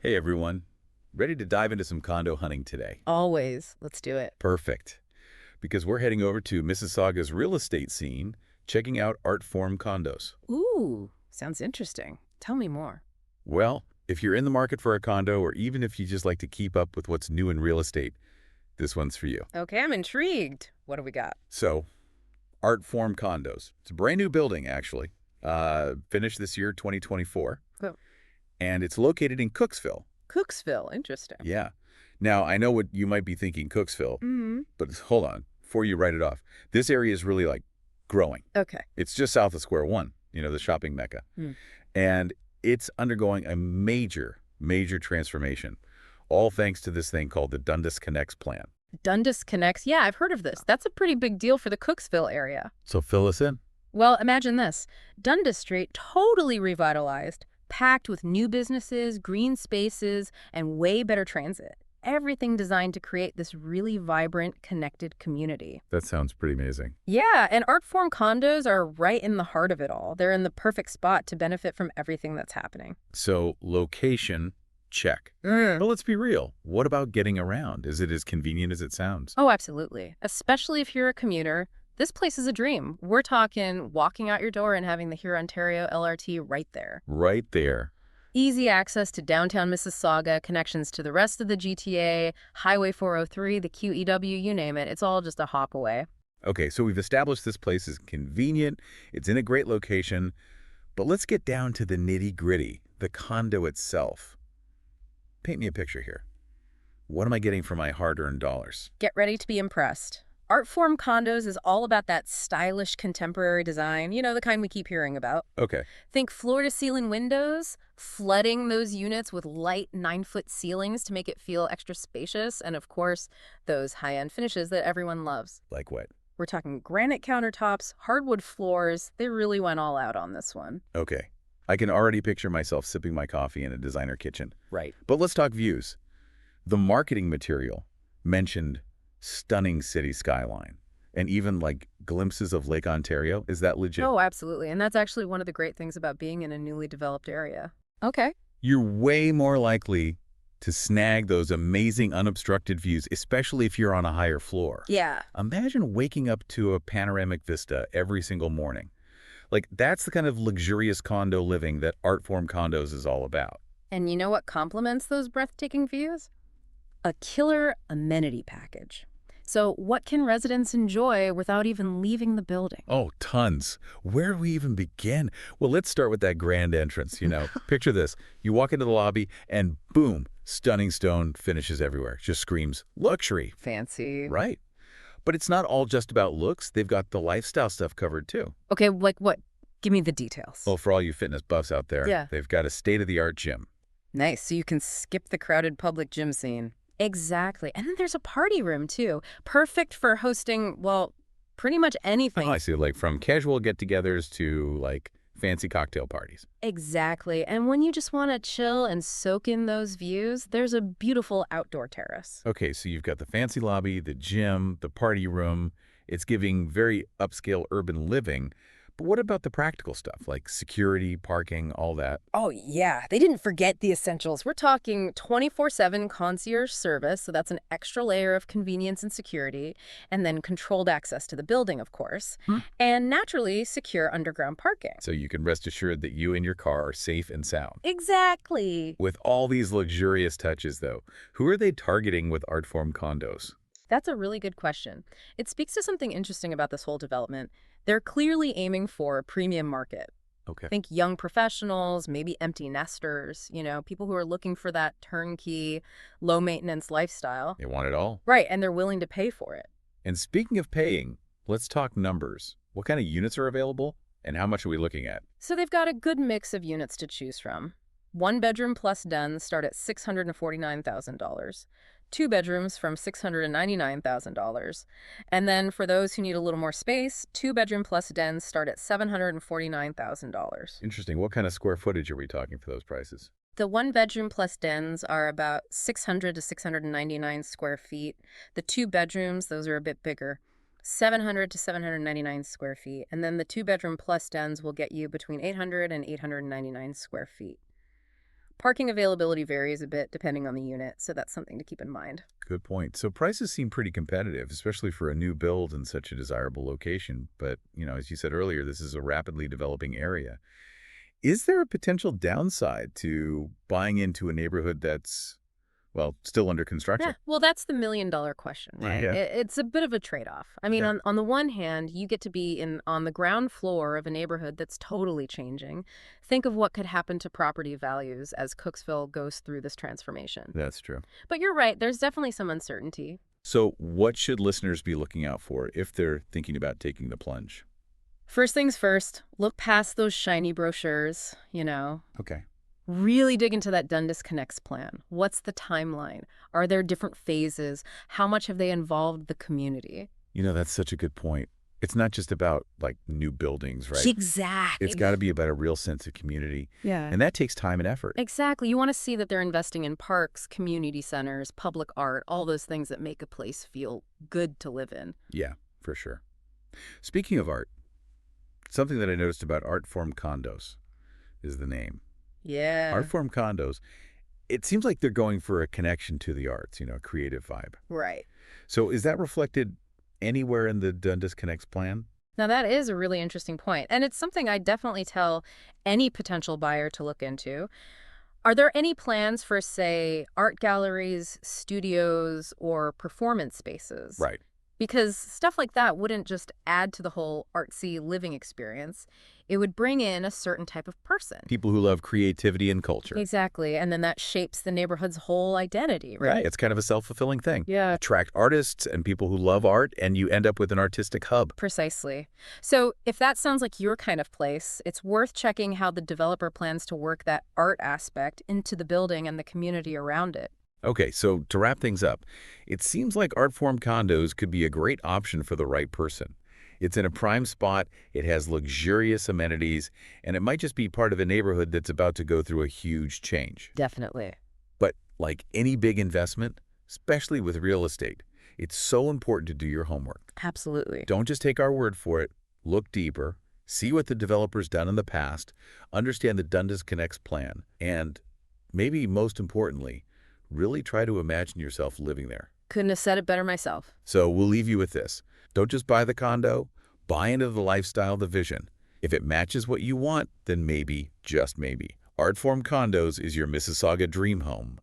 Hey everyone, ready to dive into some condo hunting today? Always. Let's do it. Perfect, because we're heading over to Mississauga's real estate scene, checking out Artform Condos. Ooh, sounds interesting. Tell me more. Well, if you're in the market for a condo, or even if you just like to keep up with what's new in real estate, this one's for you. Okay, I'm intrigued. What do we got? So, Artform Condos. It's a brand new building, actually. Finished this year, 2024. Oh. And it's located in Cooksville. Cooksville. Interesting. Yeah. Now, I know what you might be thinking, Cooksville, but hold on, before you write it off. This area is really, growing. Okay. It's just south of Square One, the shopping mecca. And it's undergoing a major, major transformation, all thanks to this thing called the Dundas Connects plan. Dundas Connects. Yeah, I've heard of this. That's a pretty big deal for the Cooksville area. So fill us in. Well, imagine this. Dundas Street totally revitalized, packed with new businesses, green spaces, and way better transit. Everything designed to create this really vibrant, connected community. That sounds pretty amazing. Yeah, and Artform condos are right in the heart of it all. They're in the perfect spot to benefit from everything that's happening. So location, check. But let's be real. What about getting around? Is it as convenient as it sounds? Oh, absolutely. Especially if you're a commuter. This place is a dream. We're talking walking out your door and having the Ontario LRT right there. Right there. Easy access to downtown Mississauga, connections to the rest of the GTA, Highway 403, the QEW, you name it. It's all just a hop away. Okay, so we've established this place is convenient, it's in a great location, but let's get down to the nitty-gritty, the condo itself. Paint me a picture here. What am I getting for my hard-earned dollars? Get ready to be impressed. Artform Condos is all about that stylish contemporary design, the kind we keep hearing about. Okay. Think floor-to-ceiling windows, flooding those units with light 9-foot ceilings to make it feel extra spacious, and of course, those high-end finishes that everyone loves. Like what? We're talking granite countertops, hardwood floors. They really went all out on this one. Okay. I can already picture myself sipping my coffee in a designer kitchen. Right. But let's talk views. The marketing material mentioned stunning city skyline and even glimpses of Lake Ontario. Is that legit? Oh, absolutely. And that's actually one of the great things about being in a newly developed area. Okay. You're way more likely to snag those amazing unobstructed views, especially if you're on a higher floor. Yeah. Imagine waking up to a panoramic vista every single morning. That's the kind of luxurious condo living that Artform Condos is all about. And you know what complements those breathtaking views? A killer amenity package. So what can residents enjoy without even leaving the building? Oh, tons. Where do we even begin? Well, let's start with that grand entrance, Picture this. You walk into the lobby and boom, stunning stone finishes everywhere. Just screams luxury. Fancy. Right. But it's not all just about looks. They've got the lifestyle stuff covered too. Okay, like what? Give me the details. Well, for all you fitness buffs out there, Yeah. They've got a state-of-the-art gym. Nice, so you can skip the crowded public gym scene. Exactly. And then there's a party room, too. Perfect for hosting, well, pretty much anything. Oh, I see. From casual get-togethers to, fancy cocktail parties. Exactly. And when you just want to chill and soak in those views, there's a beautiful outdoor terrace. Okay, so you've got the fancy lobby, the gym, the party room. It's giving very upscale urban living. But what about the practical stuff, like security, parking, all that? Oh, yeah. They didn't forget the essentials. We're talking 24/7 concierge service, so that's an extra layer of convenience and security, and then controlled access to the building, of course, and naturally secure underground parking. So you can rest assured that you and your car are safe and sound. Exactly. With all these luxurious touches, though, who are they targeting with Artform Condos? That's a really good question. It speaks to something interesting about this whole development. They're clearly aiming for a premium market. Okay. Think young professionals, maybe empty nesters, people who are looking for that turnkey, low-maintenance lifestyle. They want it all. Right, and they're willing to pay for it. And speaking of paying, let's talk numbers. What kind of units are available, and how much are we looking at? So they've got a good mix of units to choose from. One bedroom plus den start at $649,000. 2 bedrooms from $699,000. And then for those who need a little more space, 2-bedroom plus dens start at $749,000. Interesting. What kind of square footage are we talking for those prices? The 1-bedroom plus dens are about 600 to 699 square feet. The 2 bedrooms, those are a bit bigger, 700 to 799 square feet. And then the 2-bedroom plus dens will get you between 800 and 899 square feet. Parking availability varies a bit depending on the unit, so that's something to keep in mind. Good point. So prices seem pretty competitive, especially for a new build in such a desirable location. But, as you said earlier, this is a rapidly developing area. Is there a potential downside to buying into a neighborhood that's, well, still under construction? Yeah, well, that's the million-dollar question, right? Yeah. It's a bit of a trade-off. I mean, Yeah. on the one hand, you get to be on the ground floor of a neighborhood that's totally changing. Think of what could happen to property values as Cooksville goes through this transformation. That's true. But you're right, there's definitely some uncertainty. So what should listeners be looking out for if they're thinking about taking the plunge? First things first, look past those shiny brochures, Okay. Really dig into that Dundas Connects plan. What's the timeline? Are there different phases? How much have they involved the community? That's such a good point. It's not just about, new buildings, right? Exactly. It's got to be about a real sense of community. Yeah. And that takes time and effort. Exactly. You want to see that they're investing in parks, community centers, public art, all those things that make a place feel good to live in. Yeah, for sure. Speaking of art, something that I noticed about Artform Condos is the name. Yeah. Artform Condos, it seems like they're going for a connection to the arts, a creative vibe. Right. So is that reflected anywhere in the Dundas Connects plan? Now, that is a really interesting point, and it's something I definitely tell any potential buyer to look into. Are there any plans for, say, art galleries, studios, or performance spaces? Right. Because stuff like that wouldn't just add to the whole artsy living experience. It would bring in a certain type of person. People who love creativity and culture. Exactly. And then that shapes the neighborhood's whole identity, right? It's kind of a self-fulfilling thing. Yeah. Attract artists and people who love art, and you end up with an artistic hub. Precisely. So if that sounds like your kind of place, it's worth checking how the developer plans to work that art aspect into the building and the community around it. Okay, so to wrap things up, it seems like Artform Condos could be a great option for the right person. It's in a prime spot, it has luxurious amenities, and it might just be part of a neighborhood that's about to go through a huge change. Definitely. But like any big investment, especially with real estate, it's so important to do your homework. Absolutely. Don't just take our word for it. Look deeper, see what the developer's done in the past, understand the Dundas Connects plan, and maybe most importantly, really try to imagine yourself living there. Couldn't have said it better myself. So we'll leave you with this. Don't just buy the condo, buy into the lifestyle, the vision. If it matches what you want, then maybe, just maybe, Artform Condos is your Mississauga dream home.